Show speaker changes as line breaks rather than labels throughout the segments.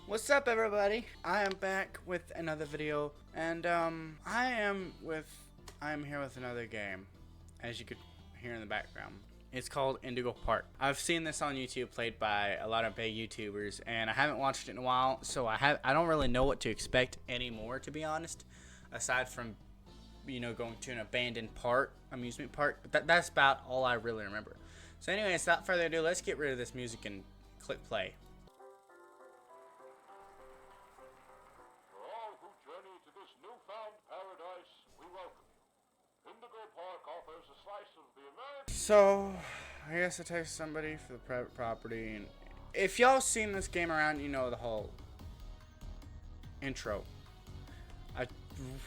What's up, everybody? I am back with another video, and I am here with another game, as you could hear in the background. It's called IndigoPark. I've seen this on YouTube played by a lot of big YouTubers, and I haven't watched it in a while, so I don't really know what to expect anymore, to be honest, aside from going to an abandoned amusement park. But that's about all I really remember. So anyways, without further ado, let's get rid of this music and click play. So, I guess I text somebody for the private property, and if y'all seen this game around, you know the whole intro. I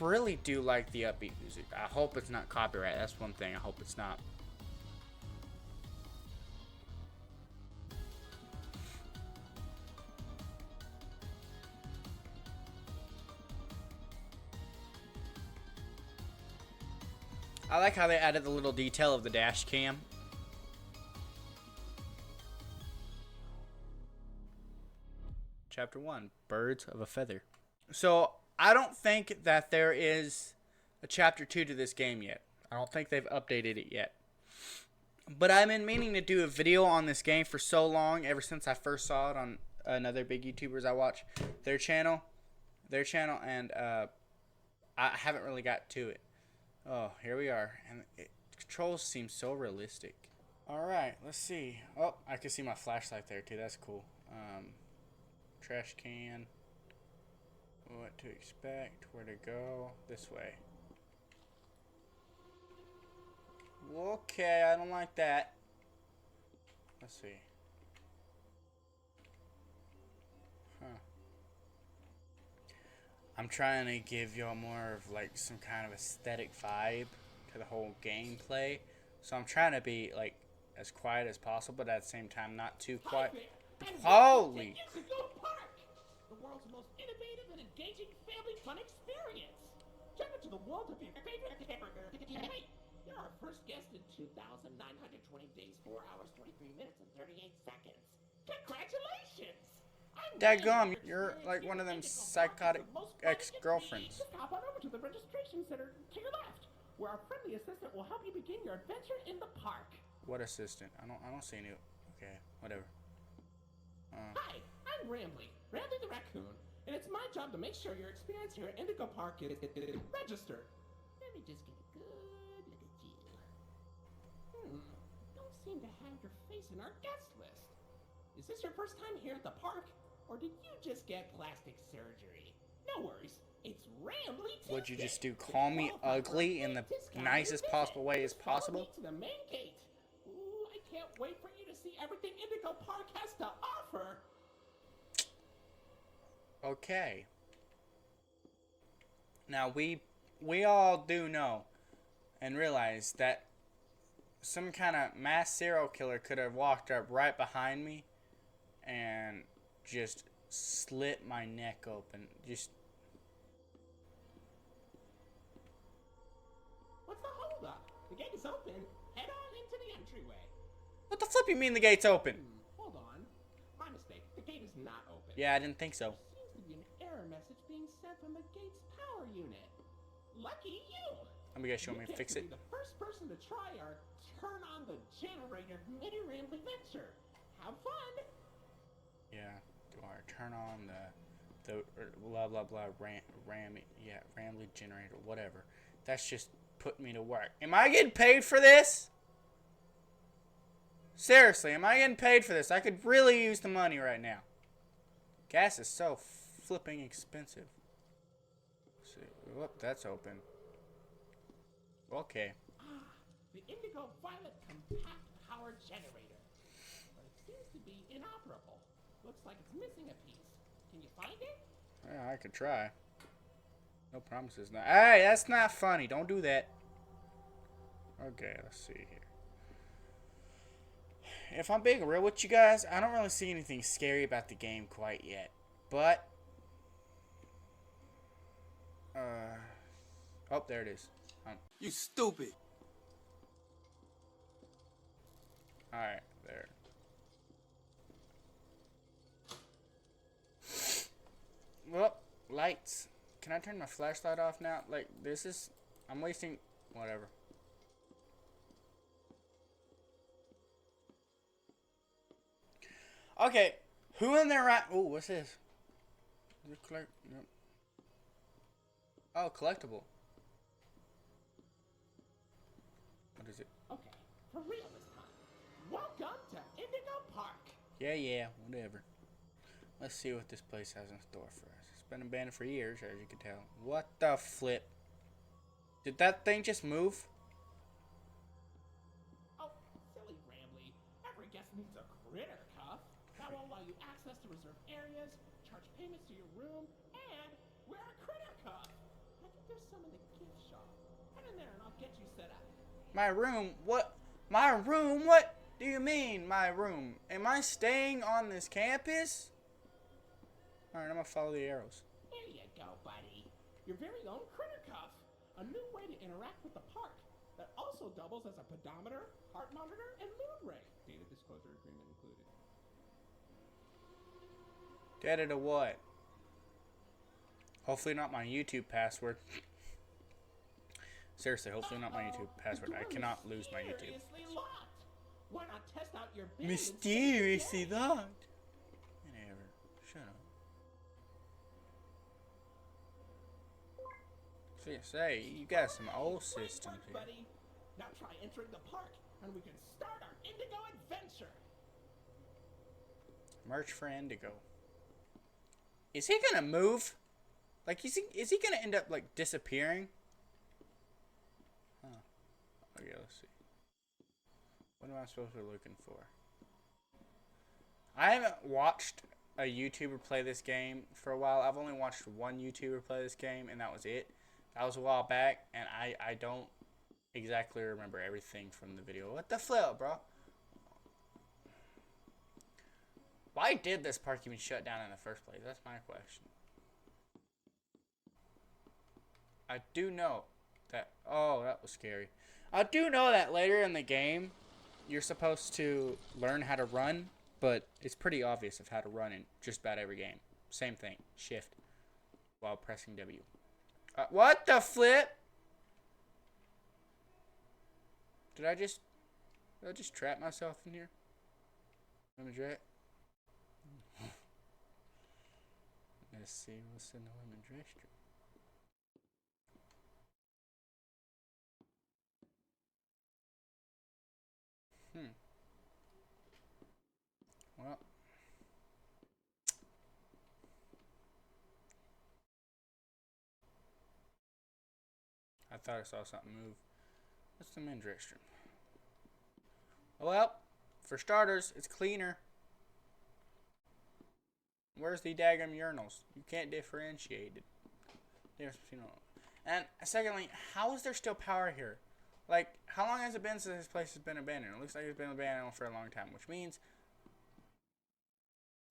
really do like the upbeat music. I hope it's not copyright. That's one thing. I hope it's not. I like how they added the little detail of the dash cam. Chapter 1, Birds of a Feather. So, I don't think that there is a Chapter 2 to this game yet. I don't think they've updated it yet. But I've been meaning to do a video on this game for so long, ever since I first saw it on another big YouTubers I watch. Their channel, and I haven't really got to it. Oh, here we are. And the controls seem so realistic. Alright, let's see. Oh, I can see my flashlight there too. That's cool. Trash can. What to expect. Where to go. This way. Okay, I don't like that. Let's see. Huh. I'm trying to give y'all more of like some kind of aesthetic vibe to the whole gameplay. So I'm trying to be like as quiet as possible, but at the same time not too quiet. Holy!
IndigoPark, the world's most innovative and engaging family fun experience. Jump into the world of your favorite character. Hey, you're our first guest in 2,920 days, 4 hours, 23 minutes, and 38 seconds. Congratulations!
Dadgum, you're like one of them psychotic ex-girlfriends.
Just hop on over to the registration center to your left, where our friendly assistant will help you begin your adventure in the park.
What assistant? I don't see any. Okay, whatever.
Hi, I'm Rambley the raccoon, and it's my job to make sure your experience here at IndigoPark is registered. Let me just get a good look at you. Don't seem to have your face in our guest list. Is this your first time here at the park, or did you just get plastic surgery? No worries, it's Rambley Tuesday.
Would you just do call me ugly in the nicest possible way as possible?
To the main gate. Ooh, I can't wait for you to see everything IndigoPark has to offer.
Okay. Now we all do know and realize that some kind of mass serial killer could have walked up right behind me and just slit my neck open. Just
What's the holdup? The gate is open. Head on into the entryway.
what the flip you mean the gate's open?
Hold on. My mistake. The gate is not open.
Yeah, I didn't think so.
There seems to be an error message being sent from the gate's power unit. Lucky you.
I'm gonna show me
You
fix
get
it.
to be the first person to try our turn on the generator mini Rambley venture. Have fun.
Yeah, do I turn on the blah blah blah Rambley generator, whatever. That's just putting me to work. Am I getting paid for this? Seriously, am I getting paid for this? I could really use the money right now. Gas is so flipping expensive. Let's see, whoop, that's open. Okay.
The Indigo Violet Compact Power Generator. But it seems to be inoperable. Looks like it's missing a piece. Can you find it?
Yeah, I could try. No promises. Now, hey, that's not funny. Don't do that. Okay, let's see here. If I'm being real with you guys, I don't really see anything scary about the game quite yet. But, oh, there it is.
You stupid.
Alright, there. Well, lights. Can I turn my flashlight off now? Like, this is... I'm wasting... Whatever. Okay. Who in there right... Oh, what's this? Is it collect... Nope. Oh, collectible. What is it?
Okay, for real this time. Welcome to Indigo Park.
Yeah, whatever. Let's see what this place has in store for us. It's been abandoned for years, as you can tell. What the flip? Did that thing just move?
Oh, silly Rambly. Every guest needs a critter cuff. That will allow you access to reserved areas, charge payments to your room, and wear a critter cuff. I think there's some in the gift shop. Head in there and I'll get you set up.
My room? What? My room? What do you mean, my room? Am I staying on this campus? Alright, I'm gonna follow the arrows.
Here you go, buddy. Your very own critter cuff. A new way to interact with the park that also doubles as a pedometer, heart monitor, and mood ring. Data disclosure agreement included.
Data to what? Hopefully not my YouTube password. Seriously, hopefully not my YouTube password. I cannot lose my YouTube.
Locked. Why not test out your
Mysteriously locked. Whatever. Shut up. Say, you got some old systems here.
Buddy. Now try entering the park, and we can start our Indigo adventure.
Merch for Indigo. Is he gonna move? Like, is he gonna end up like disappearing? Huh. Okay, let's see. What am I supposed to be looking for? I haven't watched a YouTuber play this game for a while. I've only watched one YouTuber play this game, and that was it. That was a while back, and I don't exactly remember everything from the video. What the flip, bro? Why did this park even shut down in the first place? That's my question. I do know that... Oh, that was scary. I do know that later in the game, you're supposed to learn how to run, but it's pretty obvious of how to run in just about every game. Same thing. Shift while pressing W. What the flip? Did I just trap myself in here? Women's restroom. Let's see what's in the women's restroom. Well. I thought I saw something move. What's the men's restroom? Well, for starters, it's cleaner. Where's the daggum urinals? You can't differentiate it. And secondly, how is there still power here? Like, how long has it been since this place has been abandoned? It looks like it's been abandoned for a long time, which means...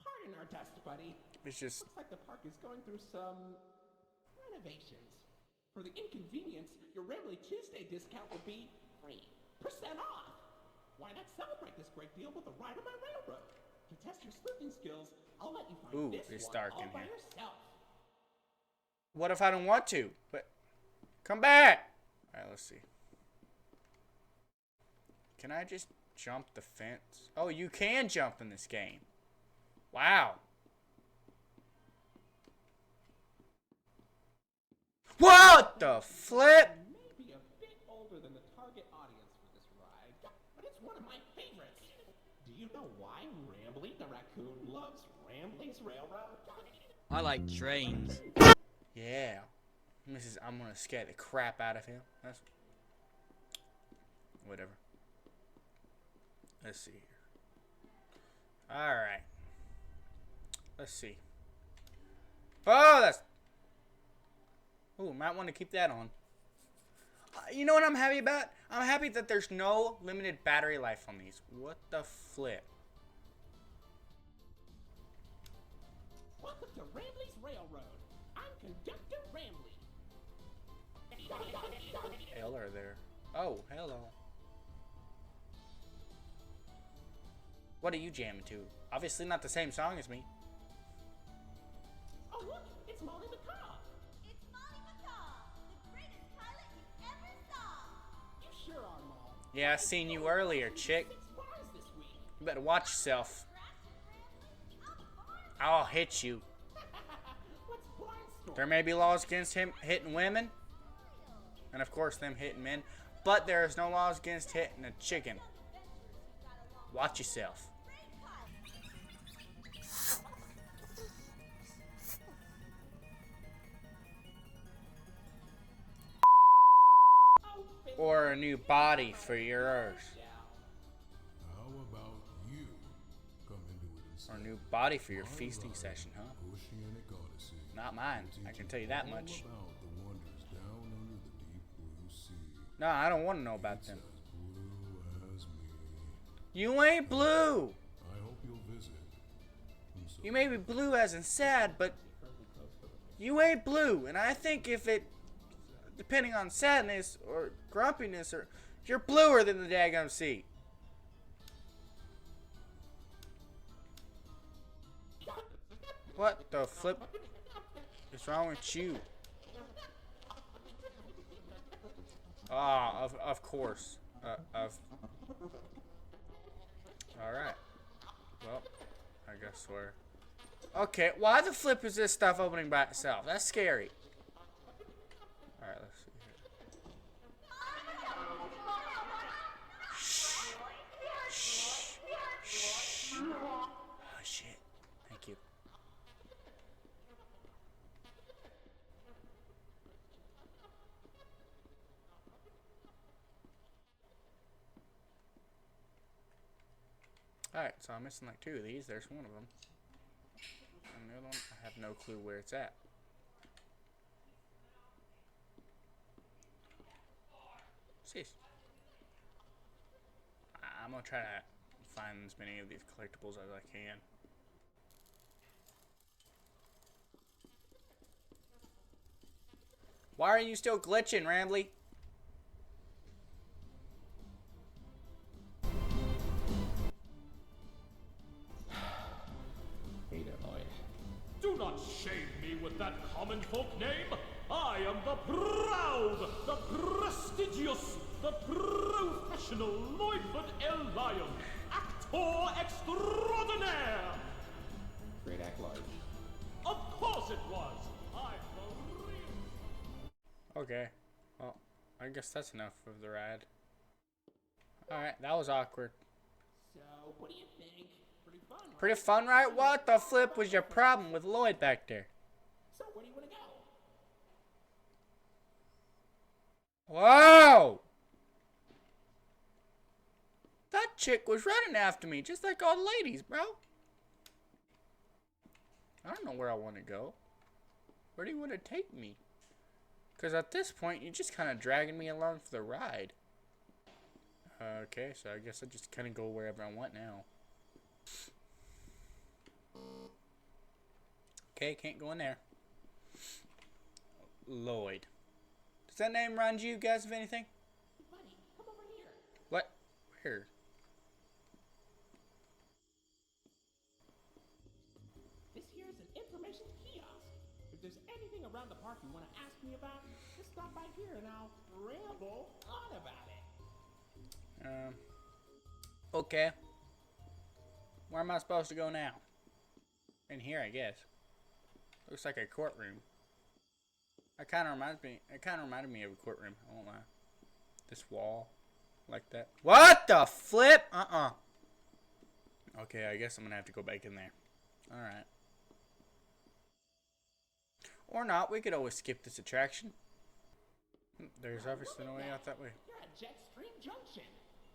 Pardon our test, buddy.
It's just...
Looks like the park is going through some... renovations. For the inconvenience, your Rambly Tuesday discount will be 3% off. Why not celebrate this great deal with a ride on my railroad? To test your sleuthing skills, I'll let you find this one
dark
all
in
by
here.
yourself.
What if I don't want to? But come back! Alright, let's see. Can I just jump the fence? Oh, you can jump in this game. Wow. What the flip?
Maybe a bit older than the target audience for this ride, but it's one of my favorites. Do you know why Rambly the raccoon loves Rambly's Railroad?
I like trains.
Yeah. I'm gonna scare the crap out of him. That's... Whatever. Let's see here. Alright. Let's see. Oh, that's... Ooh, might want to keep that on. You know what I'm happy about? I'm happy that there's no limited battery life on these. What the flip?
Welcome to Rambly's Railroad. I'm Conductor Rambly.
Hell are there? Oh, hello. What are you jamming to? Obviously not the same song as me.
Oh look, it's It's Molly McCaw.
It's Molly McCaw, the greatest pilot you ever saw.
You sure are, Molly.
Yeah, I seen you earlier, chick.
6 bars this week.
You better watch yourself.
Scratch it, Bramley.
I'll hit you.
What's Barnstorm?
There may be laws against him hitting women, and of course them hitting men, but there is no laws against hitting a chicken. Watch yourself. Or a new body for yours.
How about you come into it
Or a
instead?
new body for your feasting session, huh?
Oceanic Odyssey.
Not mine. I can tell you that much.
All about the wonders down under the deep blue sea.
No, I don't want to know about them.
As blue as me.
You ain't blue!
I hope you'll visit.
You may be blue as in sad, but you ain't blue. And I think if it, depending on sadness or grumpiness, or you're bluer than the daggum sea. What the flip is wrong with you? Ah, of course. Alright. Well, I guess we're... Okay, why the flip is this stuff opening by itself? That's scary. Alright, let's see here. Shh. Shh. Shh. Oh, shit. Thank you. Alright, so I'm missing like 2 of these. There's one of them. And the other one, I have no clue where it's at. What's this? I'm gonna try to find as many of these collectibles as I can. Why are you still glitching, Rambly?
Hate it, Lloyd.
Do not shame me with that common folk name. I am the proud, the prestigious, the professional Lloydford L. Lion, actor extraordinaire.
Great act, Lloyd.
Of course it was. I'm the real...
Okay. Well, I guess that's enough of the ride. Alright, that was awkward.
So, what do you think? Pretty fun, right?
Pretty fun, right? What the flip was your problem with Lloyd back there?
So, where do you want to go?
Whoa! That chick was running after me, just like all the ladies, bro. I don't know where I want to go. Where do you want to take me? Because at this point, you're just kind of dragging me along for the ride. Okay, so I guess I just kind of go wherever I want now. Okay, can't go in there. Lloyd. Does that name remind you guys of anything?
Buddy, come over here.
What? Where?
This here is an information kiosk. If there's anything around the park you want to ask me about, just stop by here and I'll ramble on about it.
Okay. Where am I supposed to go now? In here, I guess. Looks like a courtroom. It kind of reminded me of a courtroom. I won't lie. This wall, like that. What the flip? Okay, I guess I'm gonna have to go back in there. All right. Or not. We could always skip this attraction. There's obviously no way out that way.
You're at Jetstream Junction.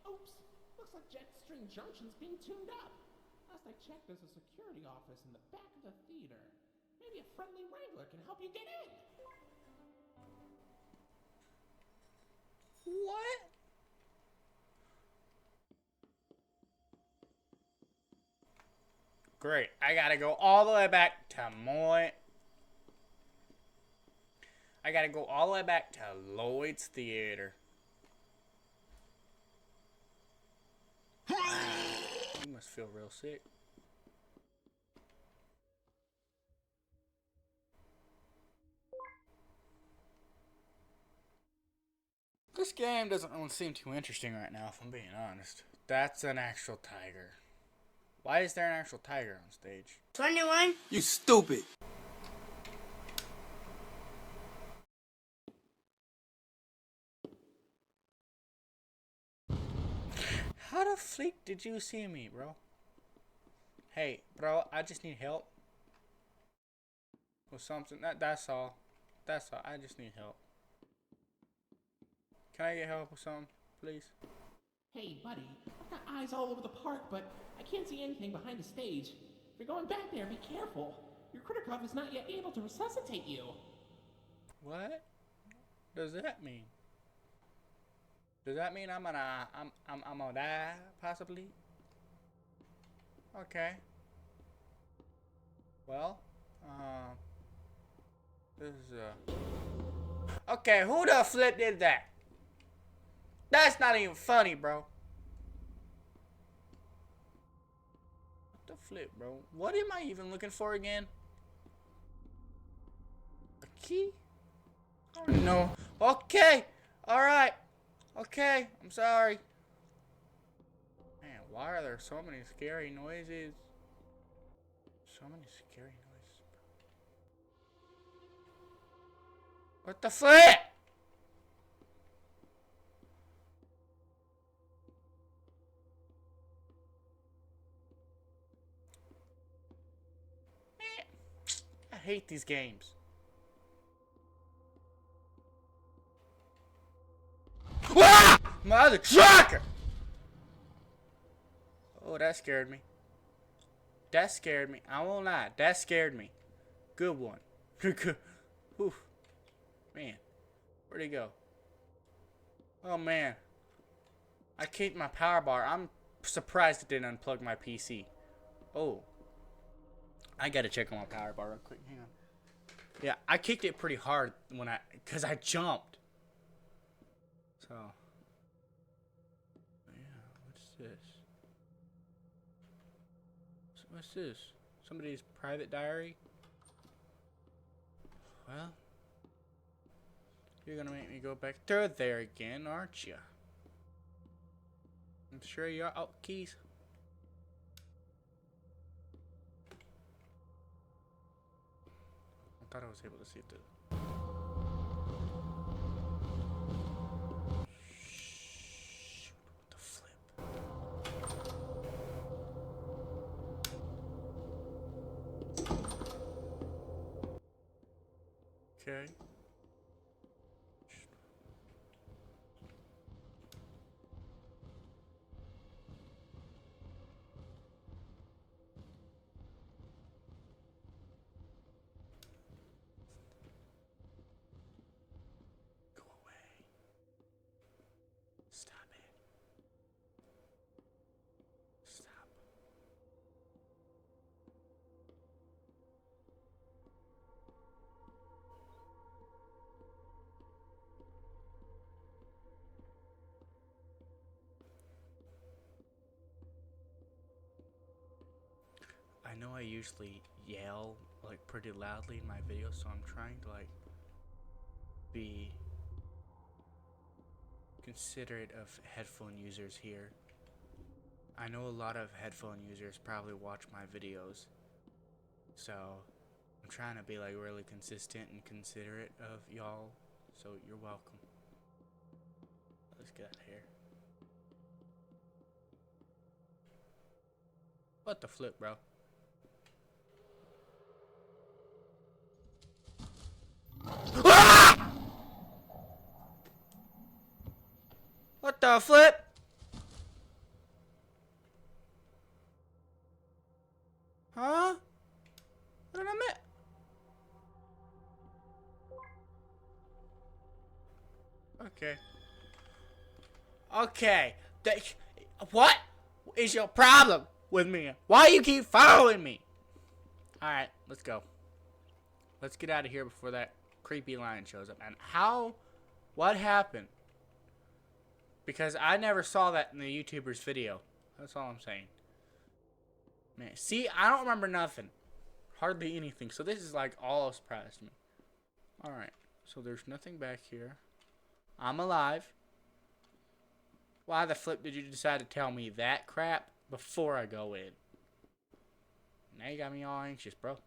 Oops. Looks like Jetstream Junction's being tuned up. Last I checked, there's a security office in the back of the theater. Maybe a friendly wrangler can help you get in.
What? Great. I gotta go all the way back to I gotta go all the way back to Lloyd's Theater. You must feel real sick. This game doesn't really seem too interesting right now, if I'm being honest. That's an actual tiger. Why is there an actual tiger on stage?
21?
You stupid.
How the fleek did you see me, bro? Hey, bro, I just need help. With something. That's all. That's all. I just need help. Can I get help with something, please?
Hey, buddy, I've got eyes all over the park, but I can't see anything behind the stage. If you're going back there, be careful. Your critter cup is not yet able to resuscitate you.
What does that mean? Does that mean I'm gonna die, possibly? Okay. Well, this is okay, who the flip did that? That's not even funny, bro. What the flip, bro? What am I even looking for again? A key? I don't know. Okay. Alright. Okay. I'm sorry. Man, why are there so many scary noises? So many scary noises. What the flip? I hate these games. Ah! Mother trucker! Oh, that scared me. That scared me. I won't lie. That scared me. Good one. Oof. Man. Where'd he go? Oh, man. I kicked my power bar. I'm surprised it didn't unplug my PC. Oh. I gotta check on my power bar real quick. Hang on. Yeah, I kicked it pretty hard because I jumped. So. Yeah, what's this? What's this? Somebody's private diary? Well. You're gonna make me go back through there again, aren't you? I'm sure you are. Oh, keys. I thought I was able to see it. Shoot, what the flip? Okay. Stop it. Stop. I know I usually yell like pretty loudly in my videos, so I'm trying to like be considerate of headphone users here. I know a lot of headphone users probably watch my videos, so I'm trying to be like really consistent and considerate of y'all, so you're welcome. Let's get out of here. What the flip, bro? Ah! What the flip? Huh? What did I miss? Okay. Okay. What is your problem with me? Why you keep following me? Alright, let's go. Let's get out of here before that creepy lion shows up. And what happened? Because I never saw that in the YouTuber's video. That's all I'm saying. Man, see, I don't remember nothing. Hardly anything. So this is like all a surprise to me. Alright, so there's nothing back here. I'm alive. Why the flip did you decide to tell me that crap before I go in? Now you got me all anxious, bro.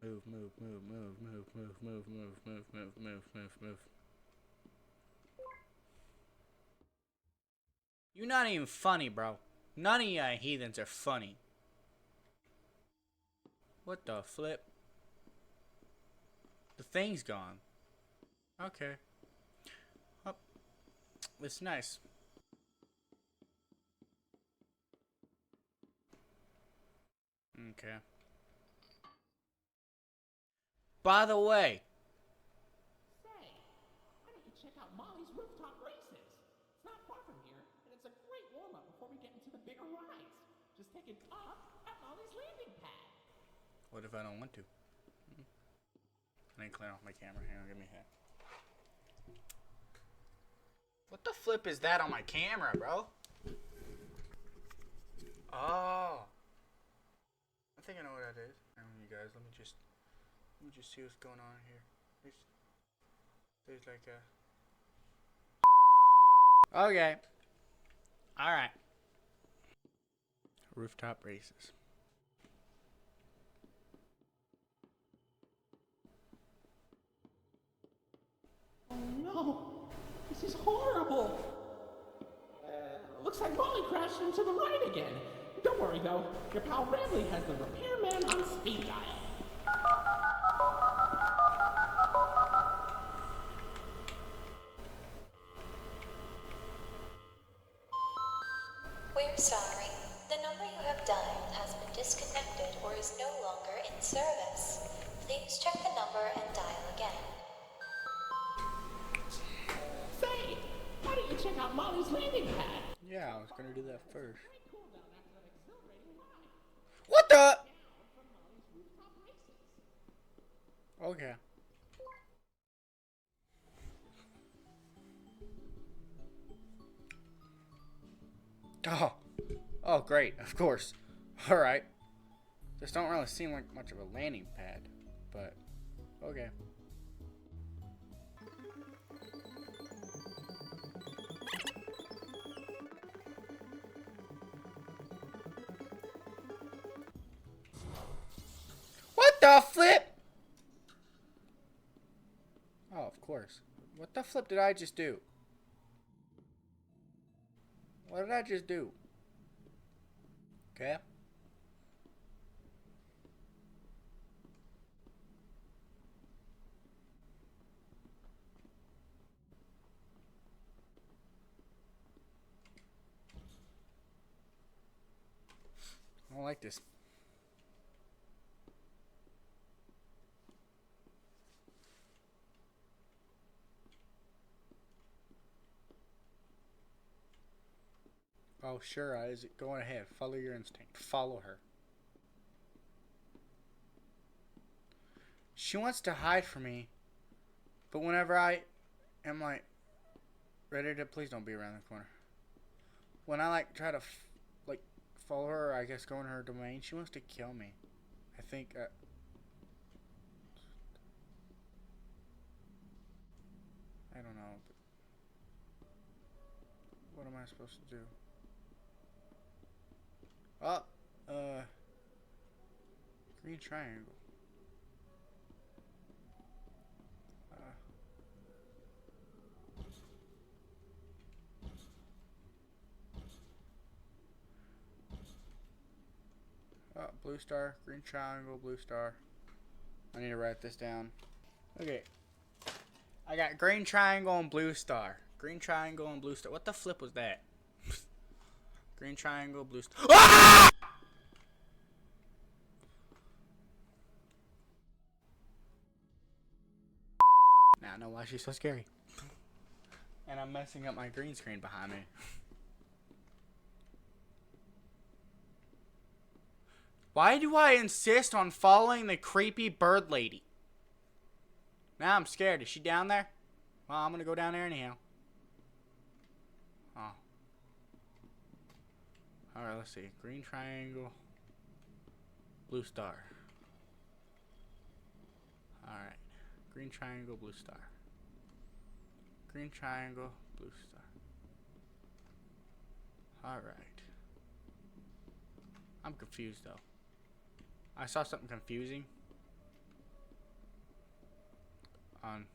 Move, move, move, move, move, move, move, move, move, move, move, move, move. You're not even funny, bro. None of you heathens are funny. What the flip? The thing's gone. Okay. Oh, it's nice. Okay. By the way,
Say, why don't you check out Molly's rooftop races? It's not far from here, and it's a great warm-up before we get into the bigger rides. Just take it off at Molly's landing pad.
what if I don't want to? I need to clean off my camera. Hang on, give me a hand. What the flip is that on my camera, bro? Oh. I think I know what that is. Hang on, you guys. Let me just see what's going on here. There's like a... Okay. Alright. Rooftop races.
Oh no, this is horrible. Looks like Molly crashed into the ride again. Don't worry though, your pal Ramley has the repairman on speed dial.
We're sorry. The number you have dialed has been disconnected or is no longer in service. Please check the number and dial again.
Say, why don't you check out Molly's landing pad?
Yeah, I was gonna do that first.
Great cool down after that exhilarating ride.
What the?
Down from Molly's rooftop races.
Okay. Oh. Oh, great. Of course. Alright. This don't really seem like much of a landing pad, but okay. What the flip? Oh, of course. What the flip did I just do? What did I just do? Okay. I don't like this. Oh, sure, Isaac. Go ahead. Follow your instinct. Follow her. She wants to hide from me. But whenever I am, like, ready to... Please don't be around the corner. When I, like, try to, like, follow her, or I guess go in her domain, she wants to kill me. I think... I don't know. But what am I supposed to do? Oh, green triangle. Blue star, green triangle, blue star. I need to write this down. Okay. I got green triangle and blue star. Green triangle and blue star. What the flip was that? Green triangle, blue star. Ah! Now I know why she's so scary. And I'm messing up my green screen behind me. Why do I insist on following the creepy bird lady? Now I'm scared. Is she down there? Well, I'm gonna go down there anyhow. Oh. Alright, let's see. Green triangle. Blue star. Alright. Green triangle, blue star. Green triangle, blue star. Alright. I'm confused though. I saw something confusing on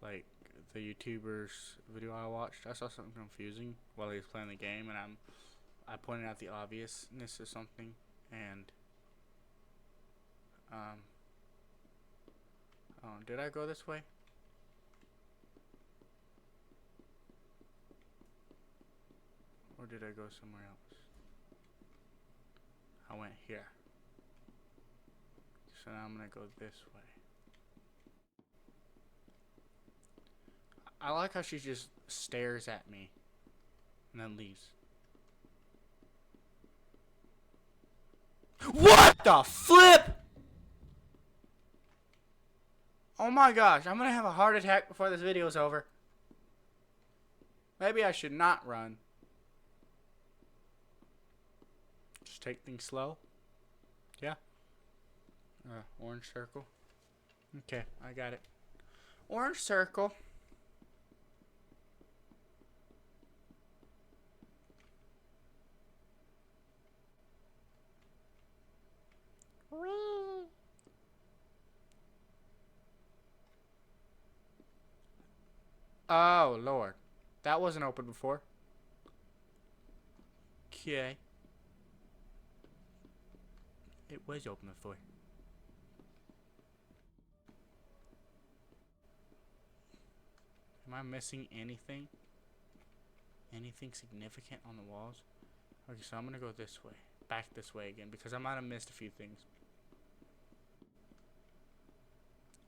like the YouTuber's video I watched. I saw something confusing while he was playing the game, and I pointed out the obviousness of something, and oh, did I go this way? Or did I go somewhere else? I went here. So now I'm gonna go this way. I like how she just stares at me and then leaves. What the flip? Oh my gosh, I'm gonna have a heart attack before this video is over. Maybe I should not run. Just take things slow. Yeah. Orange circle. Okay, I got it. Orange circle. Oh, Lord. That wasn't open before. Okay. It was open before. Am I missing anything? Anything significant on the walls? Okay, so I'm gonna go this way. Back this way again, because I might have missed a few things.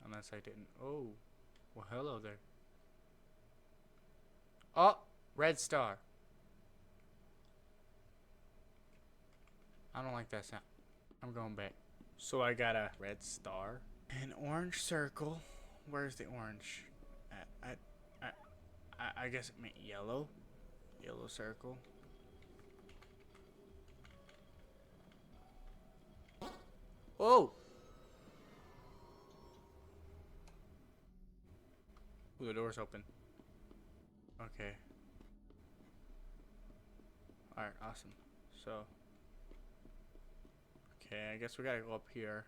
Unless I didn't. Oh. Well, hello there. Oh! Red star. I don't like that sound. I'm going back. So I got a red star. An orange circle. Where's the orange? I guess it meant yellow. Yellow circle. Whoa! Ooh, the door's open. Okay. Alright, awesome. So. Okay, I guess we gotta go up here.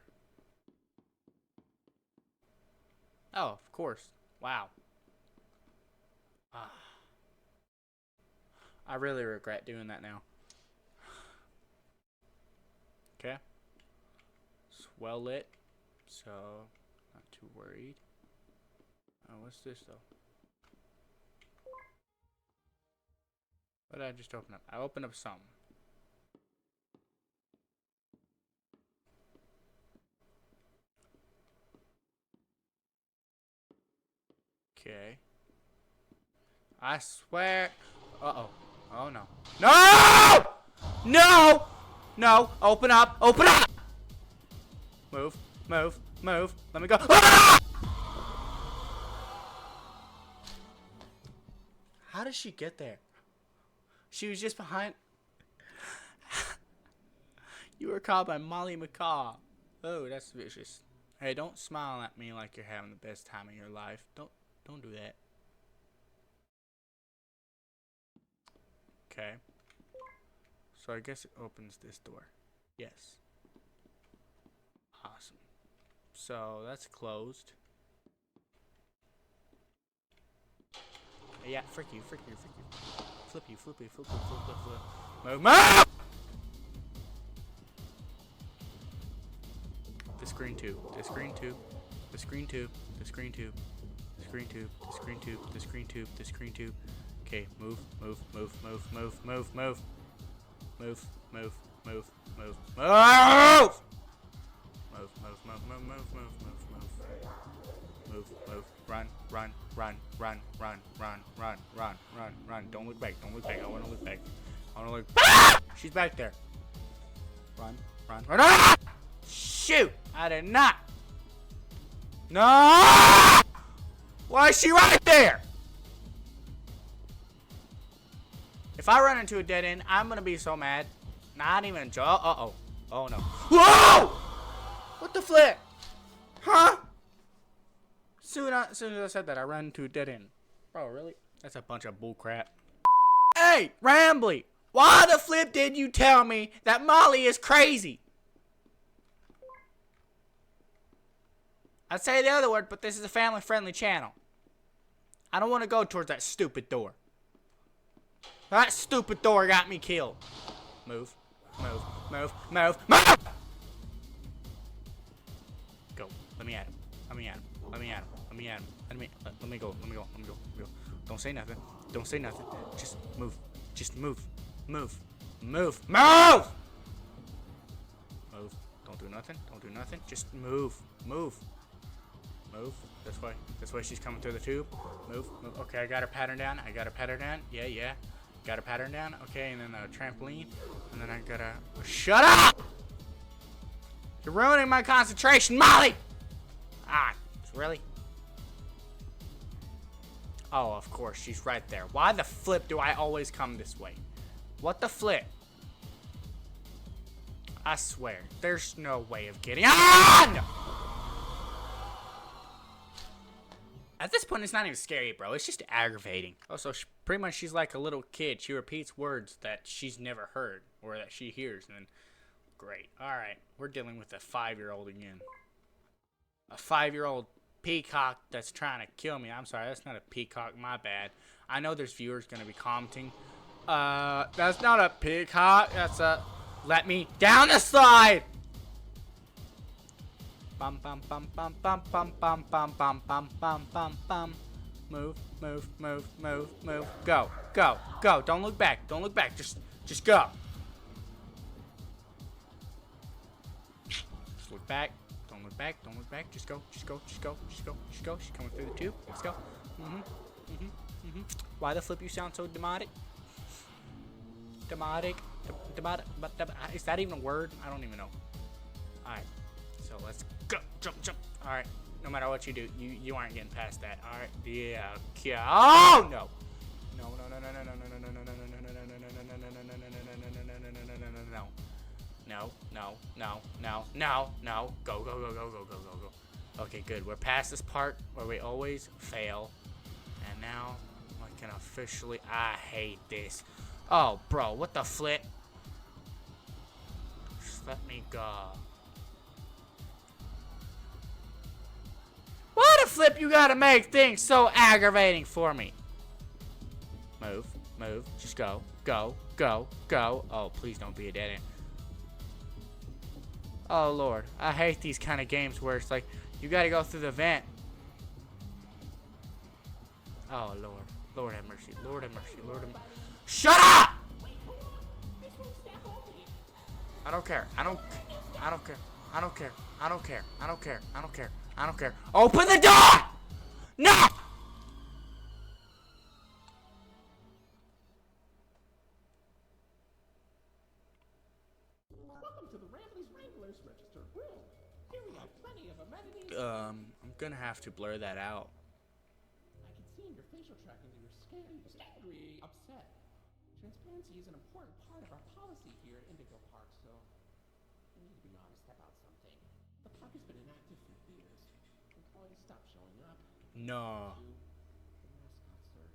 Oh, of course. Wow. I really regret doing that now. Okay. It's well lit, so not too worried. Oh, what's this though? What did I just open up? I opened up something. Okay. I swear. Uh-oh. Oh, no. No! No! No! Open up! Open up! Move. Move. Move. Let me go. Ah! How did she get there? She was just behind. You were caught by Molly McCaw. Oh, that's vicious. Hey, don't smile at me like you're having the best time of your life. Don't do that. Okay. So I guess it opens this door. Yes. Awesome. So that's closed. Yeah, frick you, frick you, frick you. Flip you, flip you, flip you, flip, flip, flip. Move, move! The screen tube, the screen tube, the screen tube, the screen tube, the screen tube, the screen tube, the screen tube, the screen tube. Okay, move, move, move, move, move, move, move. Move, move, move, move, move! Move, move, move, move, move, move, move, move. Move, move, run, run, run, run, run, run, run, run, run, run. Don't look back, don't look back. I wanna look back. I wanna look. Ah! She's back there. Run, run, run. Ah! Shoot! I did not. No! Why is she right there? If I run into a dead end, I'm gonna be so mad. Not even jaw. Uh-oh. Oh no. Whoa! What the flip? Huh? Soon as I said that, I ran into a dead end. Bro, really? That's a bunch of bull crap. Hey, Rambly, why the flip did you tell me that Molly is crazy? I'd say the other word, but this is a family-friendly channel. I don't want to go towards that stupid door. That stupid door got me killed. Move, move, move, move, move! Go. Let me at him. Let me at him. Let me at him. Let me at him. Let me go. Let me go. Let me go. Let me go. Don't say nothing. Don't say nothing. Just move. Just move. Move. Move. Move! Move. Don't do nothing. Don't do nothing. Just move. Move. Move. This way. This way. She's coming through the tube. Move. Move. Okay, I got her pattern down. I got her pattern down. Yeah, yeah. Got her pattern down. Okay, and then a trampoline. And then I gotta... Shut up! You're ruining my concentration, Molly! Ah, really? Oh, of course, she's right there. Why the flip do I always come this way? What the flip? I swear, there's no way of getting on! At this point, it's not even scary, bro. It's just aggravating. Oh, so pretty much she's like a little kid. She repeats words that she's never heard or that she hears. And then, great. All right, we're dealing with a 5-year-old again. A 5-year-old peacock that's trying to kill me. I'm sorry, that's not a peacock. My bad. I know there's viewers going to be commenting. That's not a peacock. That's a... Let me down the slide! Bum bum bum bum bum bum bum bum bum bum bum bum bum. Move, move, move, move, move. Go, go, go. Don't look back. Don't look back. Just go. Just look back. Don't look back. Don't look back. Just go. Just go. Just go. Just go. Just go. She's coming through the tube. Let's go. Why the flip you sound so demotic? Demotic. Is that even a word? I don't even know. Alright. So let's go. Jump, jump. Alright. No matter what you do, you aren't getting past that. Alright. Yeah. Yeah. Oh no. No, no, no, no, no, no, no, no, no, no, no, no, no, no, no, no, no. Go, go, go, go, go, go, go, go. Okay, good. We're past this part where we always fail. And now I can officially... I hate this. Oh, bro, what the flip? Just let me go. Why the flip you gotta make things so aggravating for me? Move, move, just go, go, go, go. Oh, please don't be a dead end. Oh, Lord. I hate these kind of games where it's like, you gotta go through the vent. Oh, Lord. Lord have mercy. Lord have mercy. Lord have mercy. Shut up! I don't care. I don't care. I don't care. I don't care. I don't care. I don't care. I don't care. Open the door! No!
Welcome to the Rambley's Wranglers Register room. Here we have plenty of amenities.
I'm gonna have to blur that out.
I can see in your facial tracking that you're scared, angry, upset. Transparency is an important part of our policy here at Indigo Park, so we need to be honest about something. The park has been inactive for years. Employees stopped showing up.
No.
The mascot, sir.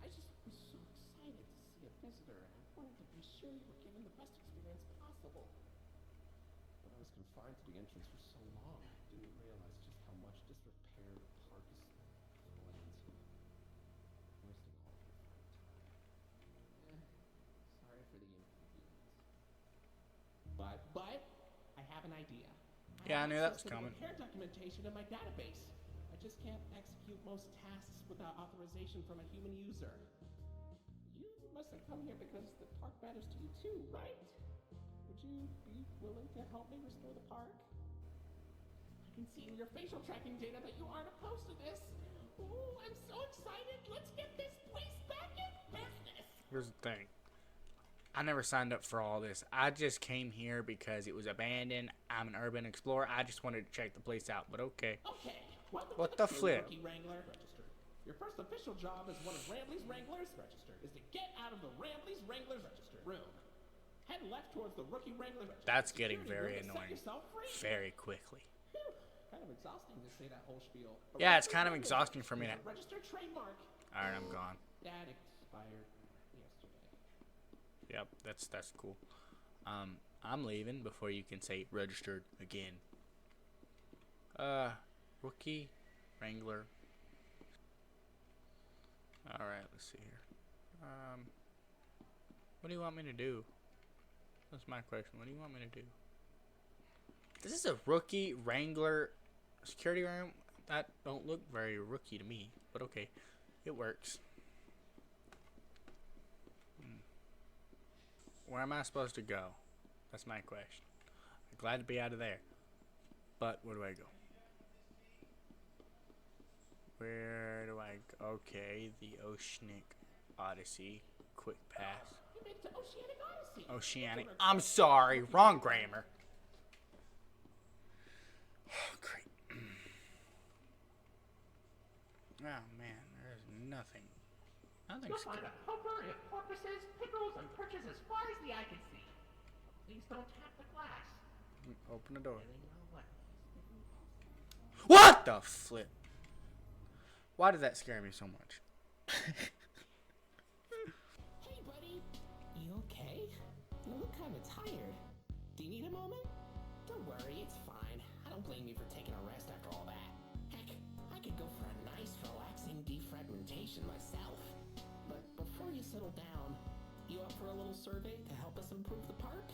I just was so excited to see a visitor, and I wanted to be sure you were given the best experience possible. But I was confined to the entrance for so long, I didn't realize just how much disrepair the park is falling into. Wasting all of your fine time. Sorry for the inconvenience. But I have an idea.
Yeah, I knew that was
access to the
coming.
repair documentation in my database. I just can't execute most tasks without authorization from a human user. You must have come here because the park matters to you too, right? Would you be willing to help me restore the park? I can see in your facial tracking data that you aren't opposed to this. Ooh, I'm so excited. Let's get this place back in business.
Here's the thing. I never signed up for all this. I just came here because it was abandoned. I'm an urban explorer. I just wanted to check the place out, but okay.
Okay. Welcome
What
to
the flip?
Rookie Wrangler Register. Your first official job as one of Rambley's Wranglers Register is to get out of the Rambley's Wranglers Register room. Head left towards the Rookie Wrangler Register.
That's getting
Security
very
room to set
annoying.
yourself free.
Very quickly.
Phew, kind of exhausting to say that whole spiel. A
Yeah, it's
Wrangler
kind of
Wrangler
exhausting for me
is
to...
a registered trademark.
Alright, I'm gone.
That expired.
Yep, that's cool. I'm leaving before you can say registered again. Rookie, Wrangler. Alright, let's see here. What do you want me to do? That's my question. What do you want me to do? This is a rookie, Wrangler, security room. That don't look very rookie to me, but okay. It works. Where am I supposed to go? That's my question. I'm glad to be out of there. But where do I go? Where do I go? Okay, the Oceanic Odyssey. Quick pass.
You made it to Oceanic Odyssey.
Oceanic. I'm sorry. Wrong grammar. Oh, great. Oh, man. There's nothing. Nothing's
You'll find
good.
a potpourri of porpoises, pickles, and perches as far as the eye can see. Please don't tap the glass.
Open the door.
Really know what?
What the flip? Why did that scare me so much?
Hey, buddy. You okay? You look kind of tired. Do you need a moment? Don't worry, it's fine. I don't blame you for taking a rest after all that. Heck, I could go for a nice, relaxing defragmentation myself. But before you settle down, you up for a little survey to help us improve the park?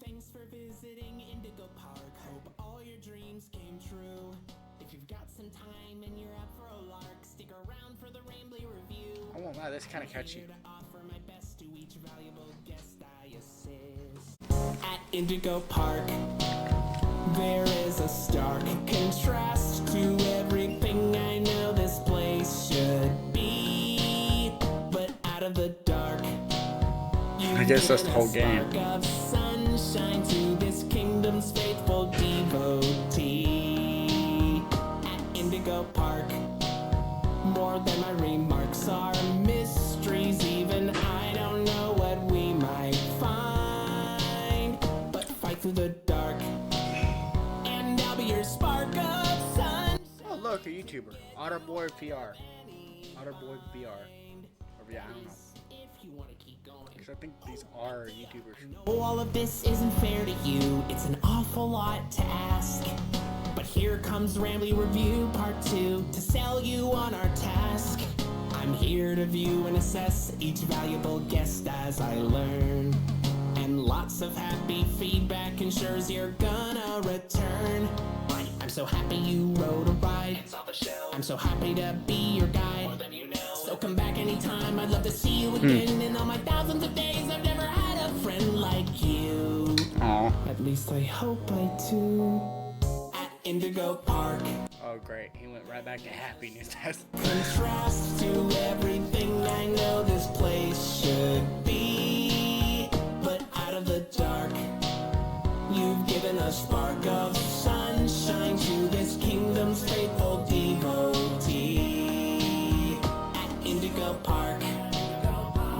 Thanks for visiting Indigo Park. Hope all your dreams came true. If you've got some time and you're up for a lark, stick around for the Rambley review.
I won't lie, that's kind of
I'm
catchy.
here to offer my best to each valuable guest I assist. At Indigo Park, there is a stark contrast to everything I know this place should be. But out of the dark,
I guess that's the whole game.
Of sunshine to this kingdom's faithful devotee. At Indigo Park, more than my remarks are mysteries. Even I don't know what we might find. But fight through the dark, and I'll be your spark of sun.
Oh, look, a YouTuber. Otterboy PR. Otterboy VR. Or yeah, I don't know.
If you want to keep going.
Because I think these are YouTubers.
Oh, all of this isn't fair to you. It's an awful lot to ask. But here comes Rambley Review Part 2 to sell you on our task. I'm here to view and assess each valuable guest as I learn. And lots of happy feedback ensures you're gonna return. Right, I'm so happy you rode a ride and saw the show. I'm so happy to be your guide. More than you know. So come back anytime. I'd love to see you again. In all my thousands of days, I've never had a friend like you.
Aw.
At least I hope I do. At Indigo Park,
Oh, great. He went right back to happiness.
contrast to everything I know this place should be. But out of the dark, you've given a spark of sunshine to this kingdom's faithful devotee. At Indigo Park,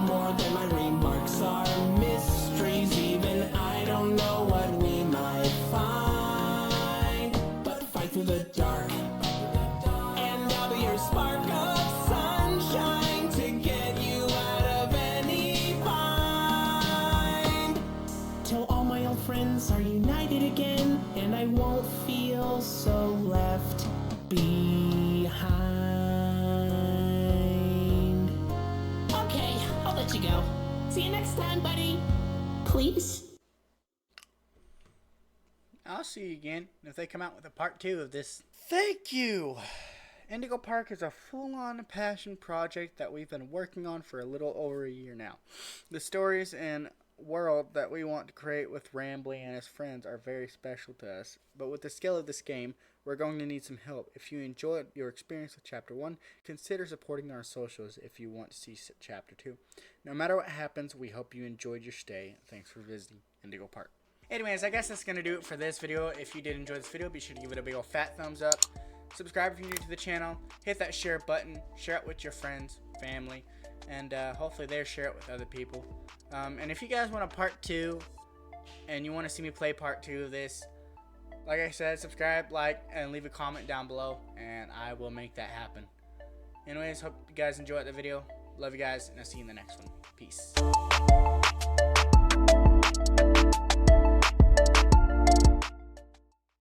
more than my remarks are mysteries. Even I don't know what we might find. But fight through the dark, and I'll be your spark of sunshine to get you out of any bind. Till all my old friends are united again, and I won't feel so left behind. Okay, I'll let you go. See you next time, buddy. Please.
I'll see you again if they come out with a part 2 of this. Thank you! Indigo Park is a full-on passion project that we've been working on for a little over a year now. The stories and world that we want to create with Rambley and his friends are very special to us, but with the scale of this game, we're going to need some help. If you enjoyed your experience with Chapter 1, consider supporting our socials if you want to see Chapter 2. No matter what happens, we hope you enjoyed your stay. Thanks for visiting Indigo Park. Anyways, I guess that's going to do it for this video. If you did enjoy this video, be sure to give it a big old fat thumbs up. Subscribe if you're new to the channel. Hit that share button. Share it with your friends, family, and hopefully they'll share it with other people. And if you guys want a part 2 and you want to see me play part 2 of this, like I said, subscribe, like, and leave a comment down below, and I will make that happen. Anyways, hope you guys enjoyed the video. Love you guys, and I'll see you in the next one. Peace.